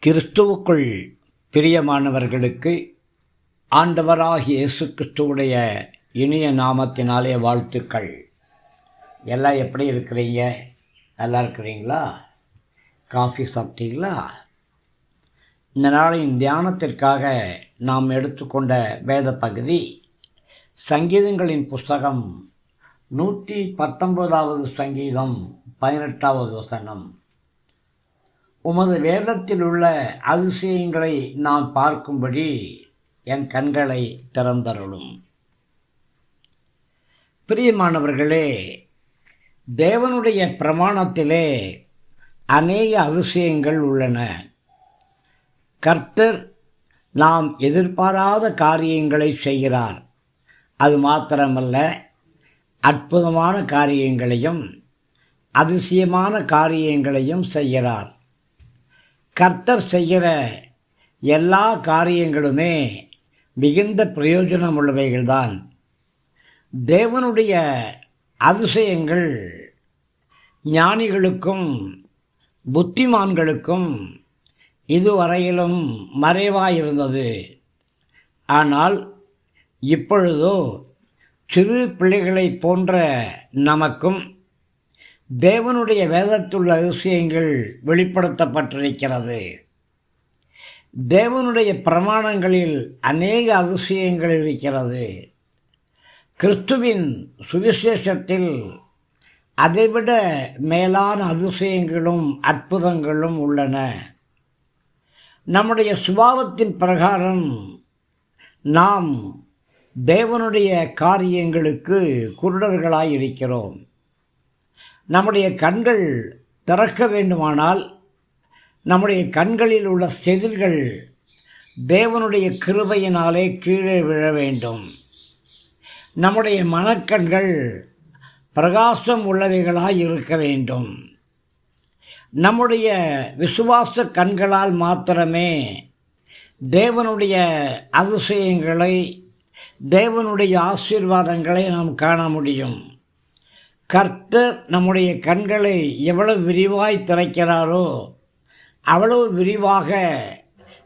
கிறிஸ்துவுக்குள் பிரியமானவர்களுக்கு ஆண்டவராகிய இயேசு கிறிஸ்துவுடைய இனிய நாமத்தினாலே வாழ்த்துக்கள். எல்லாம் எப்படி இருக்கிறீங்க? நல்லா இருக்கிறீங்களா? காஃபி சாப்பிட்டீங்களா? இந்த நாளின் தியானத்திற்காக நாம் எடுத்துக்கொண்ட வேத பகுதி சங்கீதங்களின் புஸ்தகம் 119வது சங்கீதம் 18வது வசனம். உமது வேதத்தில் உள்ள அதிசயங்களை நான் பார்க்கும்படி என் கண்களை திறந்தருளும். பிரியமானவர்களே, தேவனுடைய பிரமாணத்திலே அநேக அதிசயங்கள் உள்ளன. கர்த்தர் நாம் எதிர்பாராத காரியங்களை செய்கிறார். அது மாத்திரமல்ல, அற்புதமான காரியங்களையும் அதிசயமான காரியங்களையும் செய்கிறார். கர்த்தர் செய்கிற எல்லா காரியங்களுமே மிகுந்த பிரயோஜனமுள்ளவைகள்தான். தேவனுடைய அதிசயங்கள் ஞானிகளுக்கும் புத்திமான்களுக்கும் இதுவரையிலும் மறைவாயிருந்தது. ஆனால் இப்பொழுதோ சிறு பிள்ளைகளைப் போன்ற நமக்கும் தேவனுடைய வேதத்துள்ள அதிசயங்கள் வெளிப்படுத்தப்பட்டிருக்கிறது. தேவனுடைய பிரமாணங்களில் அநேக அதிசயங்கள் இருக்கிறது. கிறிஸ்துவின் சுவிசேஷத்தில் அதைவிட மேலான அதிசயங்களும் அற்புதங்களும் உள்ளன. நம்முடைய சுபாவத்தின் பிரகாரம் நாம் தேவனுடைய காரியங்களுக்கு குருடர்களாய் இருக்கிறோம். நம்முடைய கண்கள் திறக்க வேண்டுமானால் நம்முடைய கண்களில் உள்ள செதில்கள் தேவனுடைய கிருபையினாலே கீழே விழ வேண்டும். நம்முடைய மனக்கண்கள் பிரகாசம் உள்ளவைகளாய் இருக்க வேண்டும். நம்முடைய விசுவாச கண்களால் மாத்திரமே தேவனுடைய அதிசயங்களை, தேவனுடைய ஆசீர்வாதங்களை நாம் காண முடியும். கர்த்தர் நம்முடைய கண்களை எவ்வளவு விரிவாய் திறக்கிறாரோ அவ்வளவு விரிவாக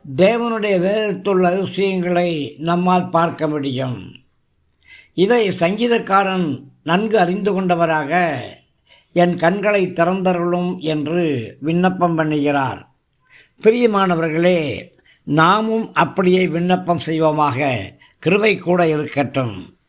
தேவனுடைய வேதத்துள்ள அதிசயங்களை நம்மால் பார்க்க முடியும். இதை சங்கீதக்காரன் நன்கு அறிந்து கொண்டவராக என் கண்களை திறந்தருளும் என்று விண்ணப்பம் பண்ணுகிறார். பிரியமானவர்களே, நாமும் அப்படியே விண்ணப்பம் செய்வோமாக. கிருபை கூட இருக்கட்டும்.